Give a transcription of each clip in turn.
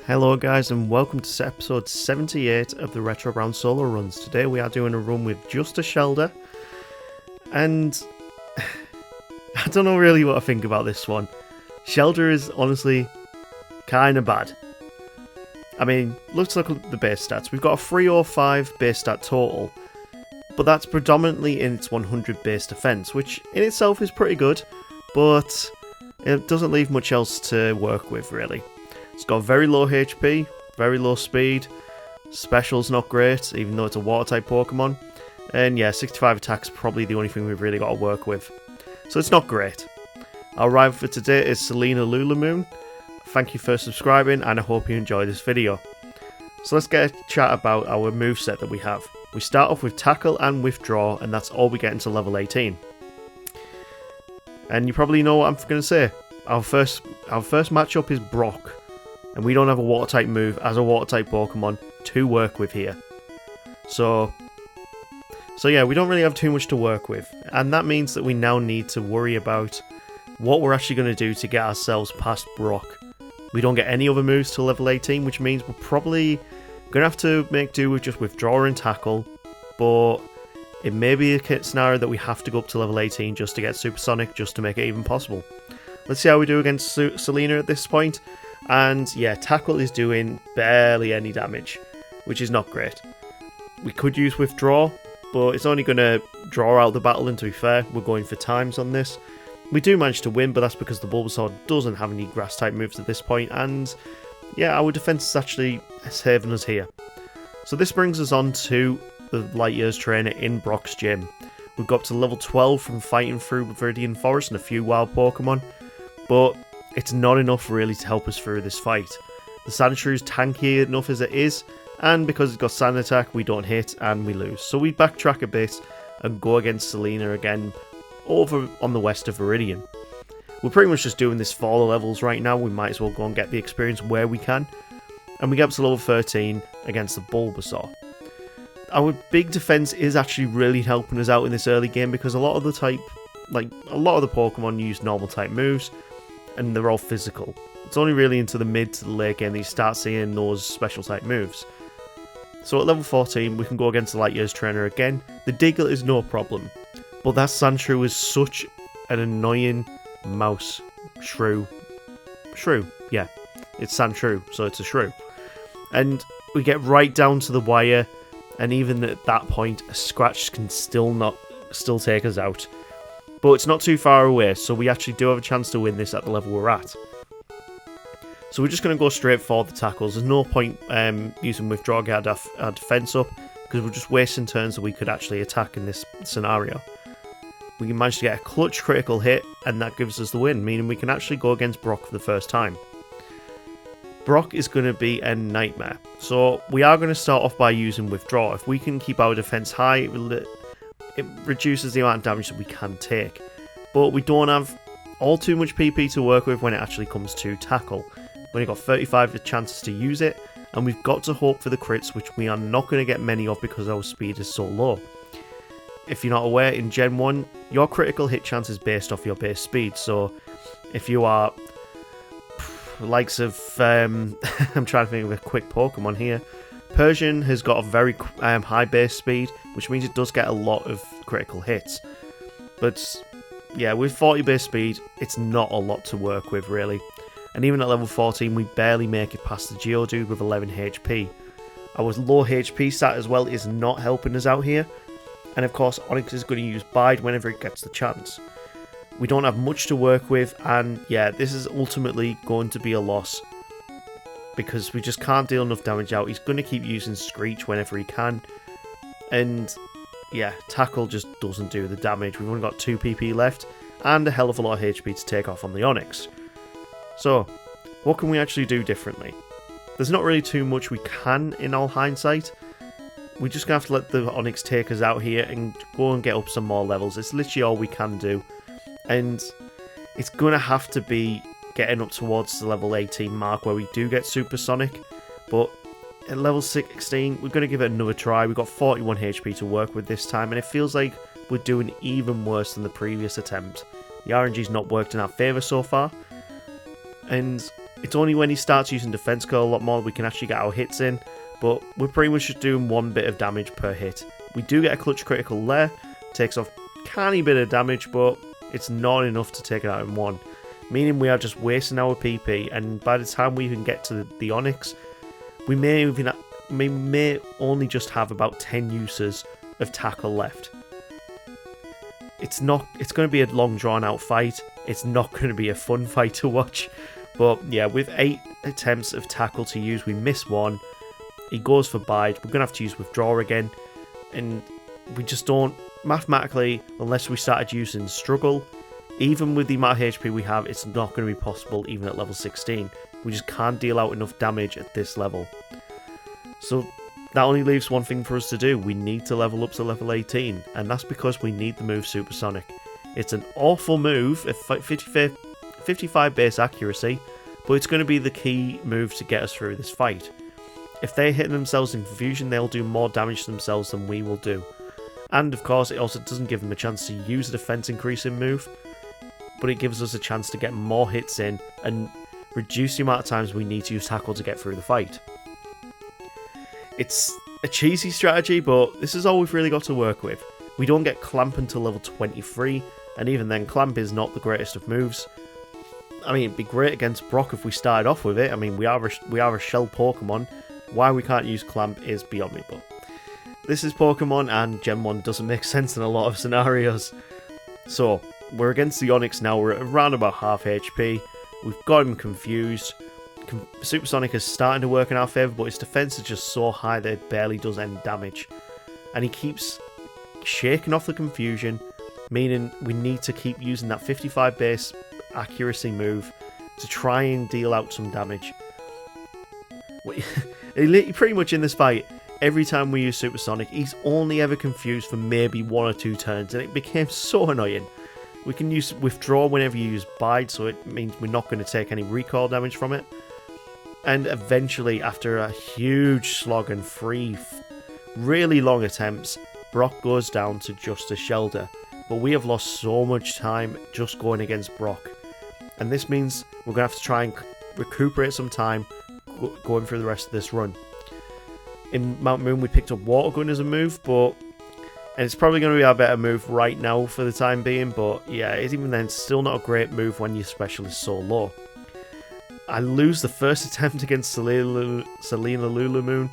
Hello guys and welcome to episode 78 of the RetroBrown Solo Runs. Today we are doing a run with just a Shellder, and I don't know really what I think about this one. Shellder is honestly kind of bad. I mean, let's look at the base stats. We've got a 305 base stat total, but that's predominantly in its 100 base defense, which in itself is pretty good, but it doesn't leave much else to work with really. It's got very low HP, very low speed, special's not great, even though it's a water type Pokemon, and yeah, 65 attack's probably the only thing we've really got to work with. So it's not great. Our rival for today is Selena Lulamoon. Thank you for subscribing and I hope you enjoy this video. So let's get a chat about our moveset that we have. We start off with Tackle and Withdraw, and that's all we get until level 18. And you probably know what I'm going to say. Our first matchup is Brock. And we don't have a water type move as a water type Pokemon to work with here. So yeah, we don't really have too much to work with. And that means that we now need to worry about what we're actually going to do to get ourselves past Brock. We don't get any other moves till level 18, which means we're probably going to have to make do with just Withdraw and Tackle. But it may be a scenario that we have to go up to level 18 just to get Supersonic, just to make it even possible. Let's see how we do against Selena at this point. And yeah, Tackle is doing barely any damage, which is not great. We could use Withdraw, but it's only going to draw out the battle, and to be fair, we're going for times on this. We do manage to win, but that's because the Bulbasaur doesn't have any grass type moves at this point, and yeah, our defense is actually saving us here. So this brings us on to the Light Years trainer in Brock's gym. We've got up to level 12 from fighting through Viridian Forest and a few wild Pokemon, but it's not enough really to help us through this fight. The Sandshrew is tanky enough as it is, and because it's got Sand Attack, we don't hit and we lose. So we backtrack a bit and go against Selena again over on the west of Viridian. We're pretty much just doing this for the levels right now. We might as well go and get the experience where we can. And we get up to level 13 against the Bulbasaur. Our big defense is actually really helping us out in this early game because a lot of the Pokemon use normal type moves, and they're all physical. It's only really into the mid to the late game that you start seeing those special type moves. So at level 14 we can go against the Light Years trainer again. The Diglett is no problem, but that Sandshrew is such an annoying mouse. Shrew, yeah, it's Sandshrew, so it's a shrew. And we get right down to the wire, and even at that point a scratch can still take us out. But it's not too far away, so we actually do have a chance to win this at the level we're at. So we're just going to go straight for the tackles. There's no point using Withdraw to get our defense up, because we're just wasting turns that we could actually attack in this scenario. We can manage to get a clutch critical hit, and that gives us the win, meaning we can actually go against Brock for the first time. Brock is going to be a nightmare. So we are going to start off by using Withdraw. If we can keep our defense high, it reduces the amount of damage that we can take. But we don't have all too much PP to work with when it actually comes to Tackle. We've only got 35 chances to use it, and we've got to hope for the crits, which we are not going to get many of because our speed is so low. If you're not aware, in Gen 1, your critical hit chance is based off your base speed. So if you are likes of, I'm trying to think of a quick Pokemon here. Persian has got a very high base speed, which means it does get a lot of critical hits. But yeah, with 40 base speed, it's not a lot to work with really. And even at level 14, we barely make it past the Geodude with 11 HP. Our low HP stat as well is not helping us out here. And of course, Onix is going to use Bide whenever it gets the chance. We don't have much to work with, and yeah, this is ultimately going to be a loss, because we just can't deal enough damage out. He's going to keep using Screech whenever he can, and yeah, Tackle just doesn't do the damage. We've only got 2 PP left, and a hell of a lot of HP to take off on the Onix. So, what can we actually do differently? There's not really too much we can in all hindsight. We're just going to have to let the Onix take us out here and go and get up some more levels. It's literally all we can do. And it's going to have to be getting up towards the level 18 mark where we do get Supersonic. But at level 16, we're going to give it another try. We've got 41 HP to work with this time. And it feels like we're doing even worse than the previous attempt. The RNG's not worked in our favour so far. And it's only when he starts using defense curl a lot more that we can actually get our hits in. But we're pretty much just doing 1 bit of damage per hit. We do get a clutch critical there. Takes off a tiny bit of damage, but it's not enough to take it out in 1. Meaning we are just wasting our PP, and by the time we even get to the Onyx, we may only just have about 10 uses of tackle left. It's going to be a long drawn out fight. It's not going to be a fun fight to watch. But yeah, with 8 attempts of tackle to use, we miss 1. He goes for bide. We're going to have to use withdraw again. And we just don't, mathematically, unless we started using struggle, even with the amount of HP we have, it's not going to be possible even at level 16. We just can't deal out enough damage at this level. So that only leaves one thing for us to do. We need to level up to level 18, and that's because we need the move Supersonic. It's an awful move at 55 base accuracy, but it's going to be the key move to get us through this fight. If they hit themselves in confusion, they'll do more damage to themselves than we will do. And of course, it also doesn't give them a chance to use a defense increasing move, but it gives us a chance to get more hits in and reduce the amount of times we need to use tackle to get through the fight. It's a cheesy strategy, but this is all we've really got to work with. We don't get Clamp until level 23, and even then Clamp is not the greatest of moves. I mean, it'd be great against Brock if we started off with it. I mean, we are a shell Pokemon. Why we can't use Clamp is beyond me, but this is Pokemon, and Gen 1 doesn't make sense in a lot of scenarios. So, we're against the Onyx now. We're at around about half HP. We've got him confused. Supersonic is starting to work in our favour, but his defense is just so high that it barely does any damage. And he keeps shaking off the confusion, meaning we need to keep using that 55 base accuracy move to try and deal out some damage. Pretty much in this fight, every time we use Supersonic, he's only ever confused for maybe 1 or 2 turns, and it became so annoying. We can use withdraw whenever you use bide, so it means we're not going to take any recoil damage from it. And eventually, after a huge slog and 3 really long attempts, Brock goes down to just a Shellder. But we have lost so much time just going against Brock. And this means we're going to have to try and recuperate some time going through the rest of this run. In Mount Moon, we picked up Water Gun as a move, and it's probably going to be our better move right now for the time being, but yeah, even then, it's still not a great move when your special is so low. I lose the first attempt against Selena Lulumoon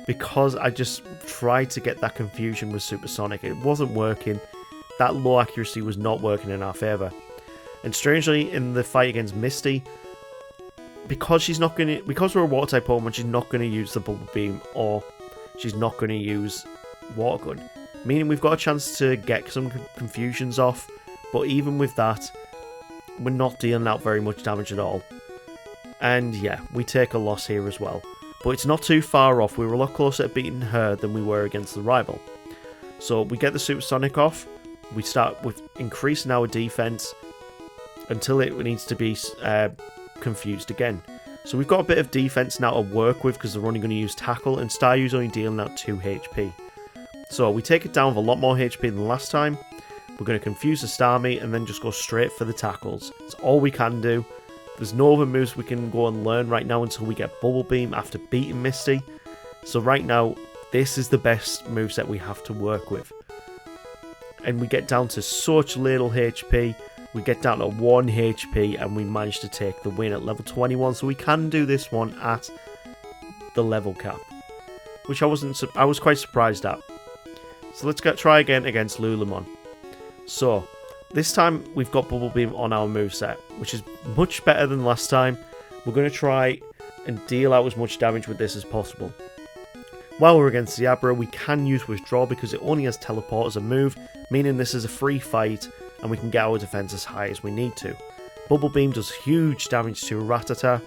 because I just tried to get that confusion with Supersonic. It wasn't working. That low accuracy was not working in our favour. And strangely, in the fight against Misty, because we're a water type Pokemon, she's not going to use the Bubble Beam, or she's not going to use Water Gun. Meaning we've got a chance to get some confusions off, but even with that, we're not dealing out very much damage at all. And yeah, we take a loss here as well. But it's not too far off. We were a lot closer to beating her than we were against the rival. So we get the Supersonic off. We start with increasing our defense until it needs to be confused again. So we've got a bit of defense now to work with because they're only going to use tackle, and Staryu's only dealing out 2 HP. So we take it down with a lot more HP than last time. We're going to confuse the Starmie and then just go straight for the tackles. It's all we can do. There's no other moves we can go and learn right now until we get Bubble Beam after beating Misty. So right now, this is the best moveset we have to work with. And we get down to such little HP. We get down to 1 HP and we manage to take the win at level 21. So we can do this one at the level cap, which I was quite surprised at. So let's try again against Lululemon. So this time we've got Bubble Beam on our moveset, which is much better than last time. We're going to try and deal out as much damage with this as possible. While we're against Diabra, we can use Withdraw because it only has Teleport as a move, meaning this is a free fight and we can get our defense as high as we need to. Bubble Beam does huge damage to Rattata,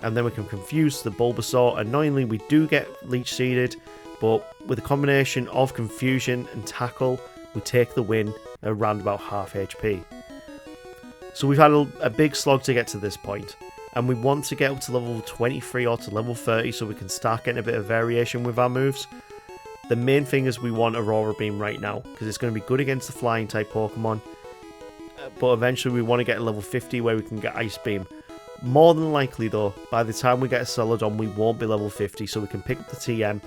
and then we can confuse the Bulbasaur. Annoyingly, we do get Leech Seeded, but with a combination of Confusion and Tackle, we take the win at around about half HP. So we've had a big slog to get to this point, and we want to get up to level 23 or to level 30 so we can start getting a bit of variation with our moves. The main thing is we want Aurora Beam right now, because it's going to be good against the flying type Pokemon, but eventually we want to get to level 50 where we can get Ice Beam. More than likely though, by the time we get a Celadon we won't be level 50, so we can pick up the TM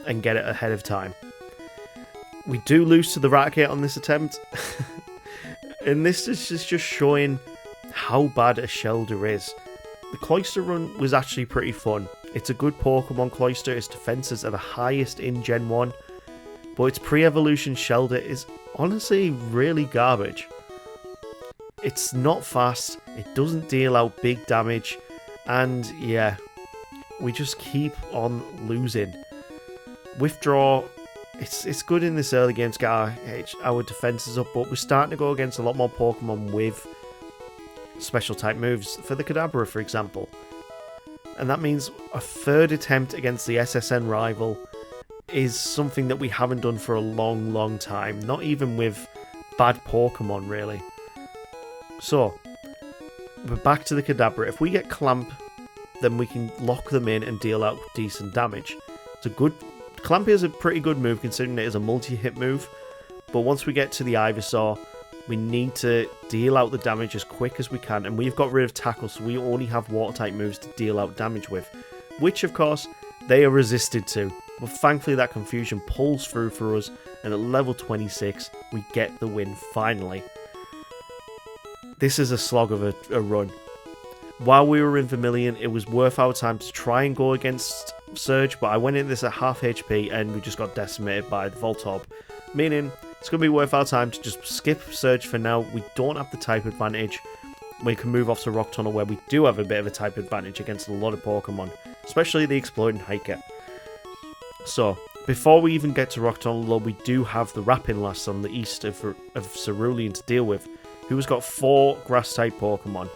and get it ahead of time. We do lose to the Raticate on this attempt, and this is just showing how bad a Shellder is. The Cloyster run was actually pretty fun. It's a good Pokemon, Cloyster. Its defenses are the highest in Gen 1, but its pre-evolution Shellder is honestly really garbage. It's not fast, it doesn't deal out big damage, and yeah, we just keep on losing. Withdraw, it's good in this early game to get our defenses up, but we're starting to go against a lot more Pokemon with special type moves, for the Kadabra for example. And that means a third attempt against the SSN rival is something that we haven't done for a long time, not even with bad Pokemon really. So, we're back to the Kadabra. If we get Clamp, then we can lock them in and deal out decent damage. It's a good... Clamp is a pretty good move considering it is a multi-hit move, but once we get to the Ivysaur, we need to deal out the damage as quick as we can, and we've got rid of Tackle, so we only have Water-type moves to deal out damage with, which of course, they are resisted to. But thankfully that Confusion pulls through for us, and at level 26, we get the win finally. This is a slog of a run. While we were in Vermilion, it was worth our time to try and go against Surge, but I went in this at half HP and we just got decimated by the Voltorb. Meaning, it's going to be worth our time to just skip Surge for now. We don't have the type advantage. We can move off to Rock Tunnel where we do have a bit of a type advantage against a lot of Pokemon, especially the Exploding Hiker. So, before we even get to Rock Tunnel, though, we do have the Rapinlass on the east of Cerulean to deal with, who has got 4 Grass-type Pokemon,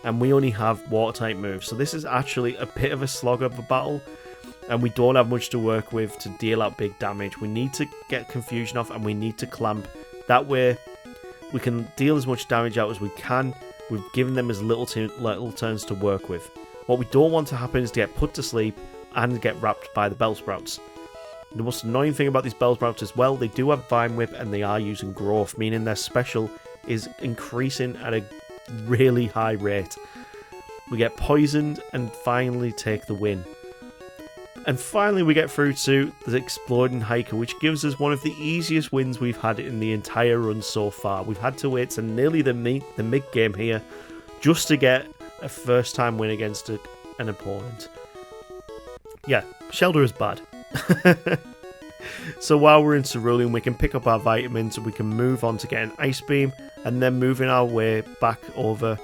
and we only have Water-type moves. So this is actually a bit of a slog of a battle, and we don't have much to work with to deal out big damage. We need to get Confusion off, and we need to Clamp. That way, we can deal as much damage out as we can. We've given them as little turns to work with. What we don't want to happen is to get put to sleep and get wrapped by the Bellsprouts. The most annoying thing about these Bellsprouts as well, they do have Vine Whip and they are using Growth, meaning their special is increasing at a really high rate. We get poisoned and finally take the win. And finally we get through to the Exploding Hiker, which gives us one of the easiest wins we've had in the entire run so far. We've had to wait to nearly the mid-game here just to get a first time win against an opponent. Yeah, Shellder is bad. So while we're in Cerulean, we can pick up our vitamins, we can move on to get an Ice Beam, and then moving our way back over.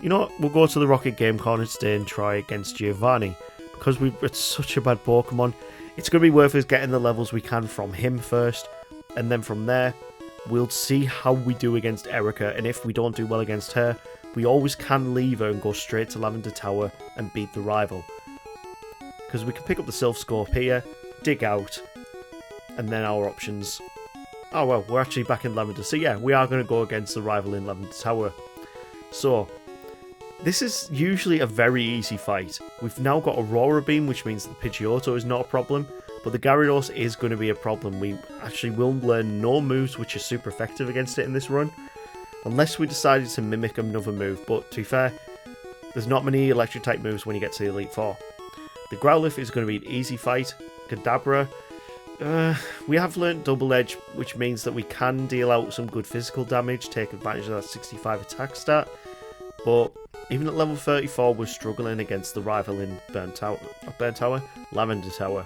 You know what, we'll go to the Rocket Game Corner today and try against Giovanni. Because it's such a bad Pokemon, it's going to be worth us getting the levels we can from him first, and then from there, we'll see how we do against Erica, and if we don't do well against her, we always can leave her and go straight to Lavender Tower and beat the rival. Because we can pick up the Silph Scope here, dig out, and then our options... Oh well, we're actually back in Lavender, so yeah, we are going to go against the rival in Lavender Tower. So, this is usually a very easy fight. We've now got Aurora Beam, which means the Pidgeotto is not a problem, but the Gyarados is going to be a problem. We actually will learn no moves which are super effective against it in this run, unless we decided to mimic another move, but to be fair, there's not many electric type moves when you get to the Elite Four. The Growlithe is going to be an easy fight. Kadabra, we have learnt Double Edge, which means that we can deal out some good physical damage, take advantage of that 65 attack stat, but even at level 34 we're struggling against the rival in Lavender Tower.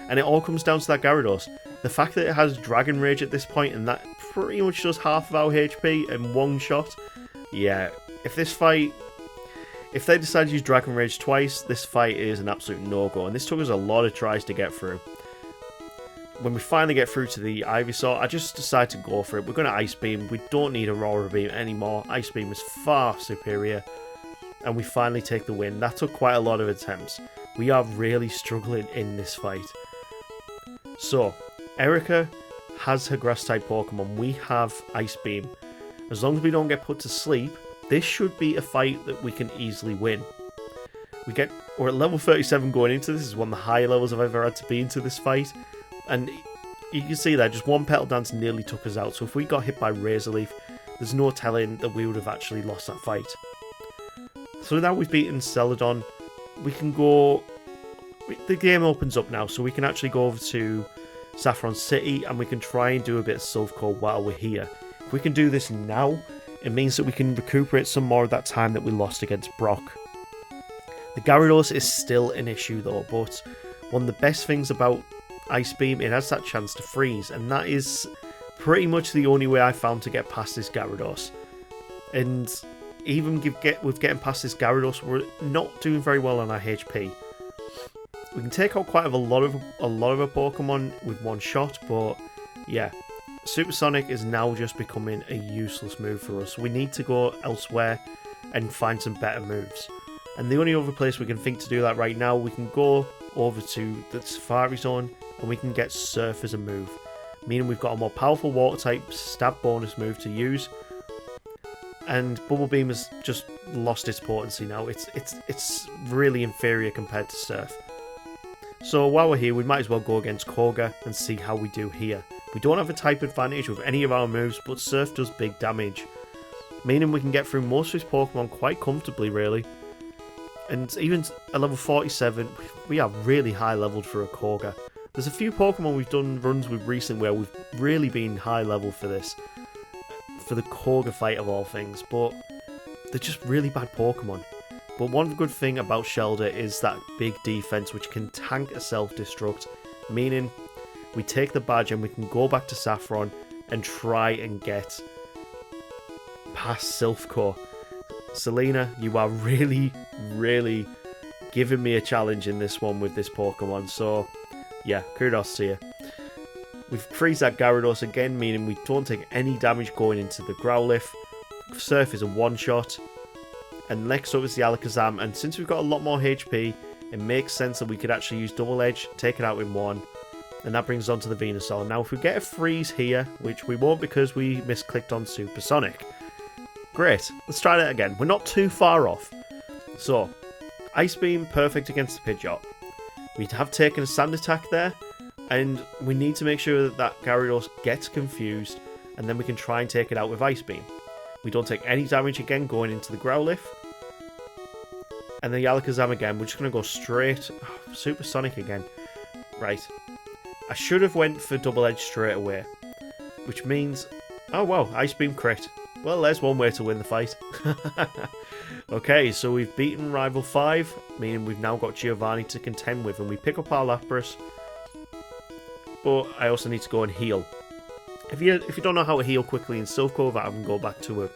And it all comes down to that Gyarados. The fact that it has Dragon Rage at this point, and that pretty much does half of our HP in one shot, yeah, if they decide to use Dragon Rage twice, this fight is an absolute no-go, and this took us a lot of tries to get through. When we finally get through to the Ivysaur, I just decide to go for it. We're going to Ice Beam. We don't need Aurora Beam anymore. Ice Beam is far superior. And we finally take the win. That took quite a lot of attempts. We are really struggling in this fight. So, Erica has her Grass-type Pokemon. We have Ice Beam. As long as we don't get put to sleep, this should be a fight that we can easily win. We're at level 37 going into this. This is one of the higher levels I've ever had to be into this fight. And you can see that just one Petal Dance nearly took us out. So if we got hit by Razor Leaf, there's no telling that we would have actually lost that fight. So now we've beaten Celadon, we can go... The game opens up now, so we can actually go over to Saffron City and we can try and do a bit of Silph Core while we're here. If we can do this now, it means that we can recuperate some more of that time that we lost against Brock. The Gyarados is still an issue though, but one of the best things about Ice Beam, it has that chance to freeze, and that is pretty much the only way I found to get past this Gyarados. And even with getting past this Gyarados, we're not doing very well on our HP. We can take out quite a lot of our Pokemon with one shot, but yeah, Supersonic is now just becoming a useless move for us. We need to go elsewhere and find some better moves. And the only other place we can think to do that right now, we can go over to the Safari Zone and we can get Surf as a move, meaning we've got a more powerful Water type stab bonus move to use. And Bubble Beam has just lost its potency now. It's really inferior compared to Surf. So while we're here, we might as well go against Koga and see how we do here. We don't have a type advantage with any of our moves, but Surf does big damage, meaning we can get through most of his Pokemon quite comfortably, really. And even at level 47, we are really high leveled for a Koga. There's a few Pokemon we've done runs with recently where we've really been high level for this, for the Koga fight of all things, but they're just really bad Pokemon. But one good thing about Shellder is that big defense which can tank a self-destruct, meaning we take the badge and we can go back to Saffron and try and get past Silph Core. Selena, you are really giving me a challenge in this one with this Pokemon, so yeah, kudos to you. We've freezed that Gyarados again, meaning we don't take any damage going into the Growlithe. Surf is a one-shot. And next up is the Alakazam, and since we've got a lot more HP, it makes sense that we could actually use Double Edge, take it out in one, and that brings us on to the Venusaur. Now if we get a freeze here, which we won't because we misclicked on Supersonic. Great, let's try that again. We're not too far off. So, Ice Beam, perfect against the Pidgeot. We have taken a Sand Attack there, and we need to make sure that that Gyarados gets confused, and then we can try and take it out with Ice Beam. We don't take any damage again going into the Growlithe. And then the Alakazam again, we're just going to go straight. Oh, Supersonic again. Right. I should have went for Double Edge straight away. Which means... Oh wow, Ice Beam crit. Well, there's one way to win the fight. Okay, so we've beaten Rival 5, meaning we've now got Giovanni to contend with. And we pick up our Lapras. But I also need to go and heal. If you don't know how to heal quickly in Silph Core without having to go back to a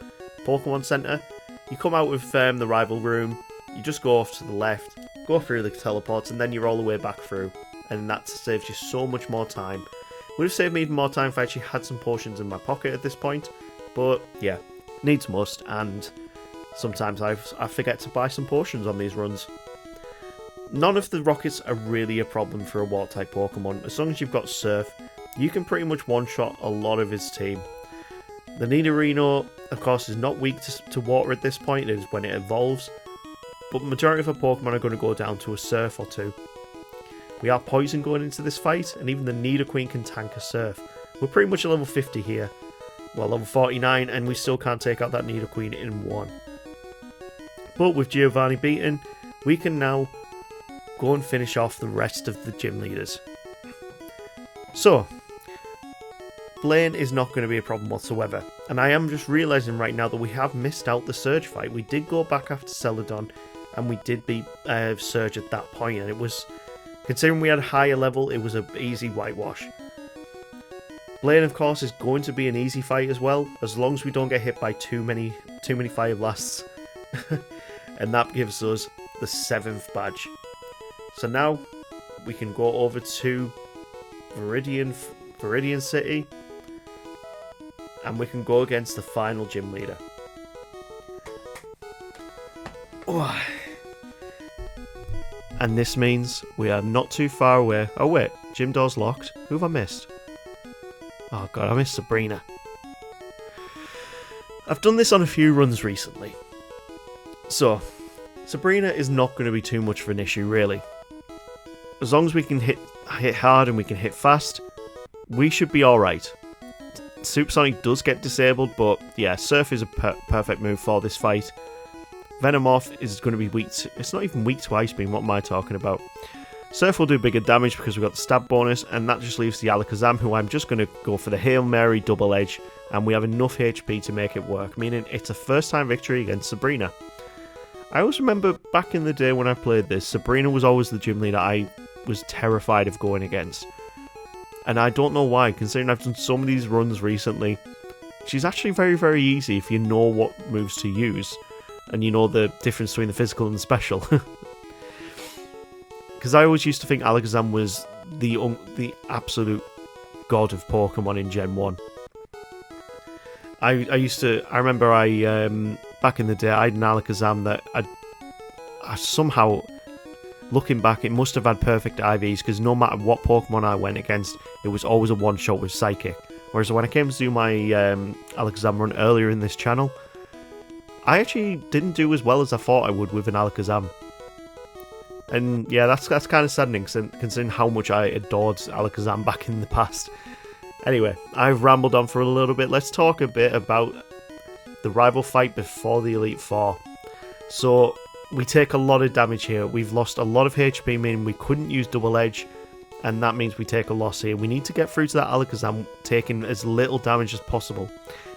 Pokemon Center, you come out with the Rival Room, you just go off to the left, go through the teleports, and then you're all the way back through. And that saves you so much more time. Would have saved me even more time if I actually had some potions in my pocket at this point. But yeah, needs must, and sometimes I forget to buy some potions on these runs. None of the Rockets are really a problem for a Water-type Pokemon. As long as you've got Surf, you can pretty much one-shot a lot of his team. The Nidorino, of course, is not weak to water at this point. It is when it evolves. But the majority of our Pokemon are going to go down to a Surf or two. We are poison going into this fight, and even the Nidoqueen can tank a Surf. We're pretty much at level 50 here. Well, level 49, and we still can't take out that Nidoqueen in one. But with Giovanni beaten, we can now go and finish off the rest of the gym leaders. So, Blaine is not going to be a problem whatsoever, and I am just realising right now that we have missed out the Surge fight. We did go back after Celadon, and we did beat Surge at that point, and it was, considering we had a higher level, it was an easy whitewash. Blaine, of course, is going to be an easy fight as well, as long as we don't get hit by too many Fire Blasts. And that gives us the 7th badge. So now, we can go over to Viridian City, and we can go against the final gym leader. Oh. And this means we are not too far away. Oh wait, gym door's locked. Who have I missed? Oh god, I missed Sabrina. I've done this on a few runs recently. So, Sabrina is not going to be too much of an issue, really. As long as we can hit hard and we can hit fast, we should be alright. Supersonic does get disabled, but yeah, Surf is a perfect move for this fight. Venomoth is going to be weak to... It's not even weak to Ice Beam, what am I talking about? Surf will do bigger damage because we've got the stab bonus, and that just leaves the Alakazam, who I'm just going to go for the Hail Mary double edge, and we have enough HP to make it work, meaning it's a first time victory against Sabrina. I always remember back in the day when I played this, Sabrina was always the gym leader I was terrified of going against. And I don't know why, considering I've done some of these runs recently. She's actually very, very easy if you know what moves to use. And you know the difference between the physical and the special. Because I always used to think Alakazam was the absolute god of Pokemon in Gen 1. I remember back in the day, I had an Alakazam that I somehow... Looking back, it must have had perfect IVs, because no matter what Pokemon I went against, it was always a one-shot with Psychic. Whereas when I came to do my Alakazam run earlier in this channel, I actually didn't do as well as I thought I would with an Alakazam. And yeah, that's kind of saddening, considering how much I adored Alakazam back in the past. Anyway, I've rambled on for a little bit. Let's talk a bit about the rival fight before the Elite Four. So... we take a lot of damage here. We've lost a lot of HP, meaning we couldn't use Double Edge, and that means we take a loss here. We need to get through to that Alakazam, taking as little damage as possible,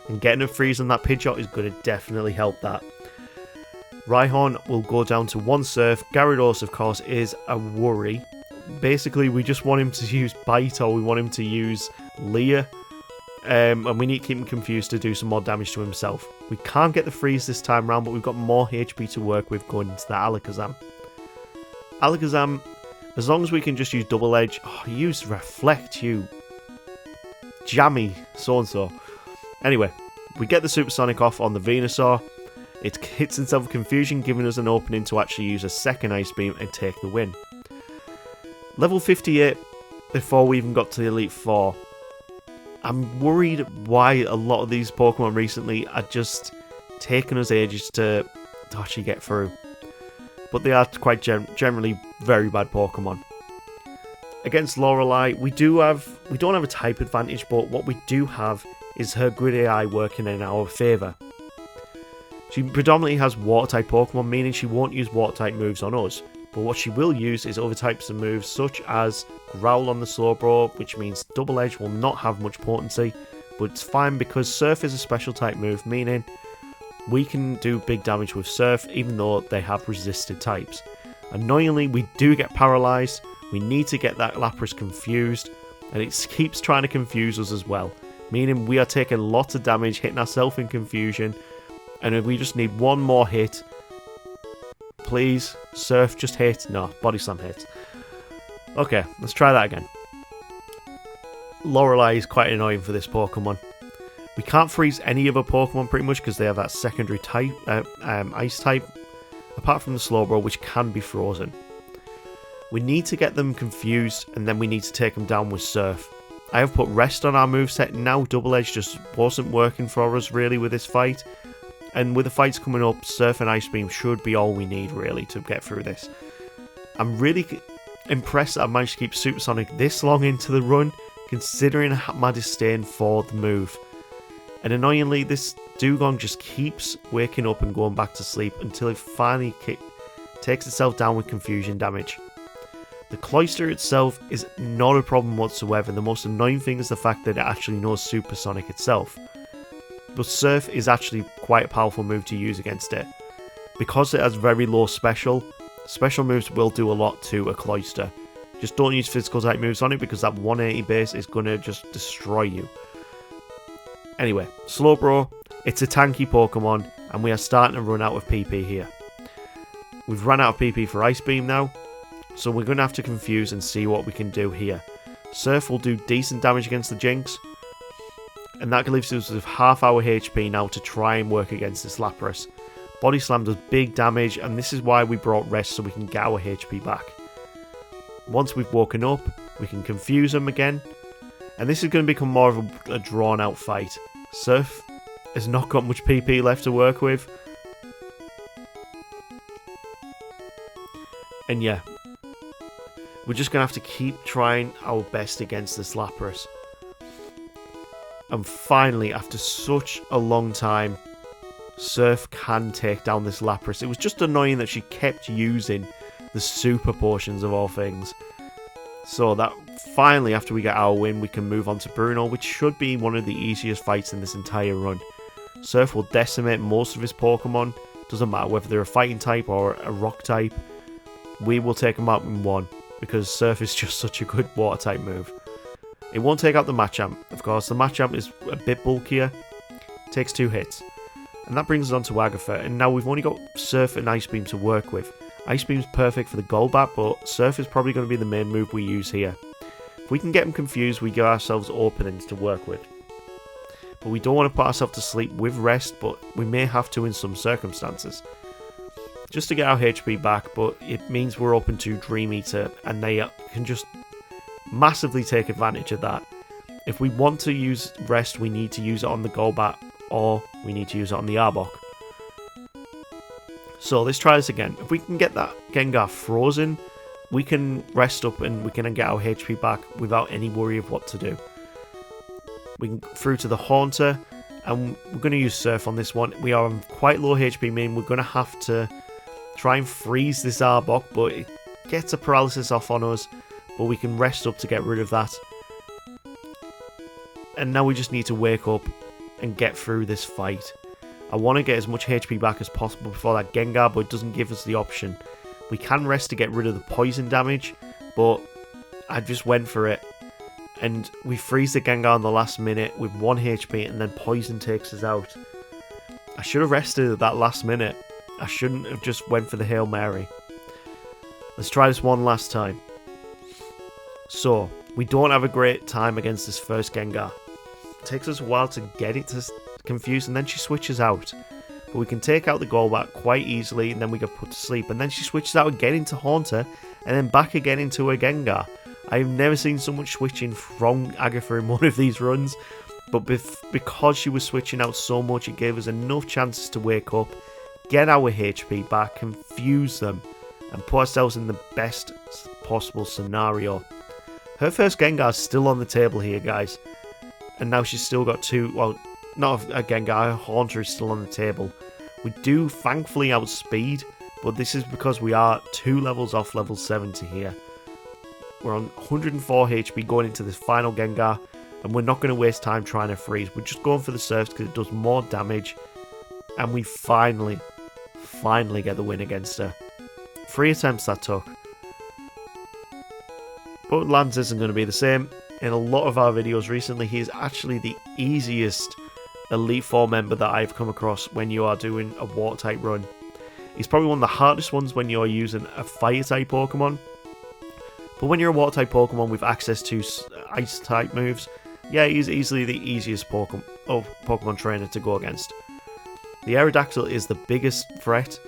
and getting a freeze on that Pidgeot is going to definitely help that. Rhyhorn will go down to 1 Surf. Gyarados, of course, is a worry. Basically, we just want him to use Bite, or we want him to use Leer, and we need to keep him confused to do some more damage to himself. We can't get the freeze this time round, but we've got more HP to work with going into that Alakazam. Alakazam, as long as we can just use Double Edge... Oh, use Reflect, you... jammy so-and-so. Anyway, we get the Supersonic off on the Venusaur. It hits itself with Confusion, giving us an opening to actually use a second Ice Beam and take the win. Level 58, before we even got to the Elite Four. I'm worried why a lot of these Pokemon recently are just taking us ages to actually get through. But they are quite generally very bad Pokemon. Against Lorelei, we don't have a type advantage, but what we do have is her Grid AI working in our favour. She predominantly has Water-type Pokemon, meaning she won't use Water-type moves on us. But what she will use is other types of moves, such as Growl on the Slowbro, which means Double Edge will not have much potency, but it's fine because Surf is a special type move, meaning we can do big damage with Surf even though they have resisted types. Annoyingly, we do get paralysed, we need to get that Lapras confused, and it keeps trying to confuse us as well, meaning we are taking lots of damage, hitting ourselves in confusion, and we just need one more hit. Please, Surf, just hit. No, Body Slam hit. Okay, let's try that again. Lorelei is quite annoying for this Pokemon. We can't freeze any other Pokemon pretty much because they have that secondary type, Ice type, apart from the Slowbro, which can be frozen. We need to get them confused, and then we need to take them down with Surf. I have put Rest on our moveset now. Double Edge just wasn't working for us really with this fight. And with the fights coming up, Surf and Ice Beam should be all we need, really, to get through this. I'm really impressed that I managed to keep Supersonic this long into the run, considering my disdain for the move. And annoyingly, this Dugong just keeps waking up and going back to sleep until it finally takes itself down with confusion damage. The Cloyster itself is not a problem whatsoever. The most annoying thing is the fact that it actually knows Supersonic itself. But Surf is actually quite a powerful move to use against it. Because it has very low special moves will do a lot to a Cloyster. Just don't use physical type moves on it because that 180 base is going to just destroy you. Anyway, Slowbro, it's a tanky Pokemon and we are starting to run out of PP here. We've run out of PP for Ice Beam now, so we're going to have to confuse and see what we can do here. Surf will do decent damage against the Jinx, and that leaves us with half our HP now to try and work against this Lapras. Body Slam does big damage, and this is why we brought Rest, so we can get our HP back. Once we've woken up, we can confuse them again, and this is going to become more of a drawn out fight. Surf has not got much PP left to work with, and yeah, we're just going to have to keep trying our best against this Lapras. And finally, after such a long time, Surf can take down this Lapras. It was just annoying that she kept using the super potions of all things. So that finally, after we get our win, we can move on to Bruno, which should be one of the easiest fights in this entire run. Surf will decimate most of his Pokemon. Doesn't matter whether they're a fighting type or a rock type. We will take them out in one, because Surf is just such a good water type move. It won't take out the Machamp. Of course, the Machamp is a bit bulkier. Takes 2 hits. And that brings us on to Agatha. And now we've only got Surf and Ice Beam to work with. Ice Beam's perfect for the Golbat, but Surf is probably going to be the main move we use here. If we can get him confused, we give ourselves openings to work with. But we don't want to put ourselves to sleep with rest, but we may have to in some circumstances. Just to get our HP back, but it means we're open to Dream Eater, and they can just massively take advantage of that. If we want to use rest, we need to use it on the Golbat, or we need to use it on the Arbok. So let's try this again. If we can get that Gengar frozen, we can rest up and we can get our HP back without any worry of what to do. We can through to the Haunter, and we're going to use Surf on this one. We are on quite low HP, meaning we're going to have to try and freeze this Arbok, but it gets a paralysis off on us, but we can rest up to get rid of that. And now we just need to wake up and get through this fight. I want to get as much HP back as possible before that Gengar, but it doesn't give us the option. We can rest to get rid of the poison damage, but I just went for it. And we freeze the Gengar in the last minute with 1 HP, and then poison takes us out. I should have rested at that last minute. I shouldn't have just went for the Hail Mary. Let's try this one last time. So, we don't have a great time against this first Gengar. It takes us a while to get it to confuse, and then she switches out. But we can take out the Golbat quite easily, and then we get put to sleep. And then she switches out again into Haunter, and then back again into a Gengar. I've never seen so much switching from Agatha in one of these runs. But because she was switching out so much, it gave us enough chances to wake up, get our HP back, confuse them, and put ourselves in the best possible scenario. Her first Gengar is still on the table here, guys. And now she's still got 2, well, not a Gengar, her Haunter is still on the table. We do thankfully outspeed, but this is because we are 2 levels off level 70 here. We're on 104 HP going into this final Gengar, and we're not going to waste time trying to freeze. We're just going for the Surfs because it does more damage, and we finally get the win against her. 3 attempts that took. But Lance isn't going to be the same. In a lot of our videos recently, he is actually the easiest Elite Four member that I've come across when you are doing a water type run. He's probably one of the hardest ones when you're using a fire type Pokemon. But when you're a water type Pokemon with access to ice type moves, yeah, he's easily the easiest Pokemon trainer to go against. The Aerodactyl is the biggest threat,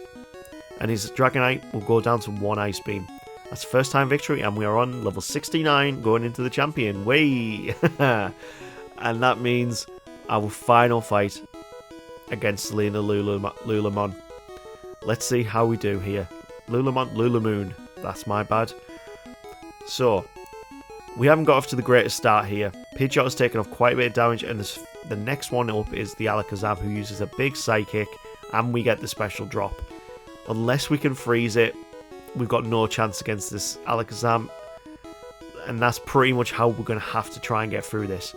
and his Dragonite will go down to 1 Ice Beam. That's first time victory, and we are on level 69 going into the champion. Way! And that means our final fight against Selena Lulamon. Let's see how we do here. Lulamoon. That's my bad. So, we haven't got off to the greatest start here. Pidgeot has taken off quite a bit of damage, and the next one up is the Alakazam, who uses a big Psychic, and we get the special drop. Unless we can freeze it, we've got no chance against this Alakazam, and that's pretty much how we're going to have to try and get through this.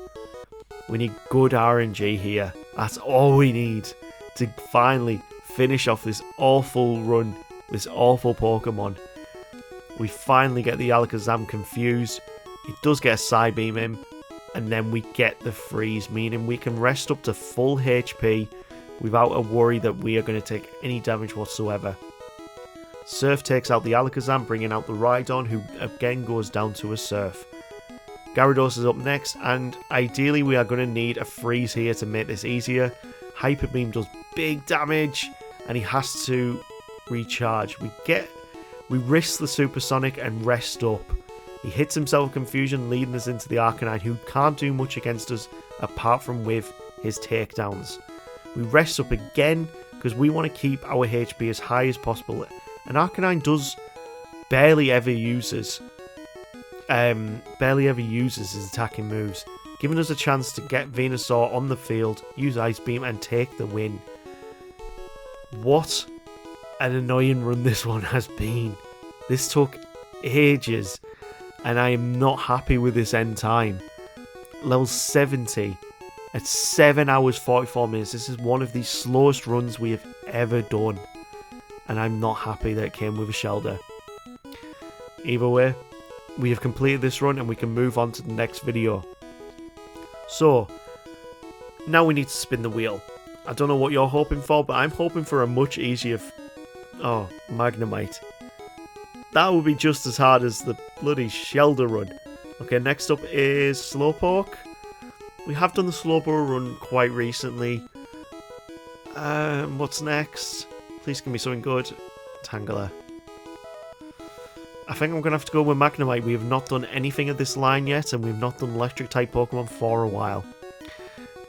We need good RNG here. That's all we need to finally finish off this awful run, this awful Pokemon. We finally get the Alakazam confused. It does get a Psybeam in, and then we get the freeze, meaning we can rest up to full HP without a worry that we are going to take any damage whatsoever. Surf takes out the Alakazam, bringing out the Rhydon, who again goes down to a Surf. Gyarados is up next, and ideally we are going to need a freeze here to make this easier. Hyper Beam does big damage, and he has to recharge. We risk the Supersonic and rest up. He hits himself with Confusion, leading us into the Arcanine, who can't do much against us apart from with his takedowns. We rest up again because we want to keep our HP as high as possible. And Arcanine does barely ever uses his attacking moves. giving us a chance to get Venusaur on the field, use Ice Beam and take the win. What an annoying run this one has been. This took ages and I am not happy with this end time. Level 70 at 7 hours 44 minutes. This is one of the slowest runs we have ever done. And I'm not happy that it came with a Shellder. Either way, we have completed this run and we can move on to the next video. So, now we need to spin the wheel. I don't know what you're hoping for, but I'm hoping for a much easier... Magnemite. That would be just as hard as the bloody Shellder run. Okay, next up is Slowpoke. We have done the Slowpoke run quite recently. What's next? Please give me something good. Tangela. I think I'm going to have to go with Magnemite. We have not done anything of this line yet, and we've not done electric type Pokemon for a while.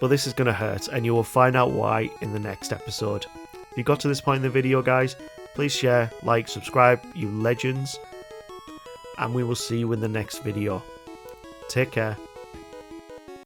But this is going to hurt, and you will find out why in the next episode. If you got to this point in the video, guys, please share, like, subscribe, you legends. And we will see you in the next video. Take care.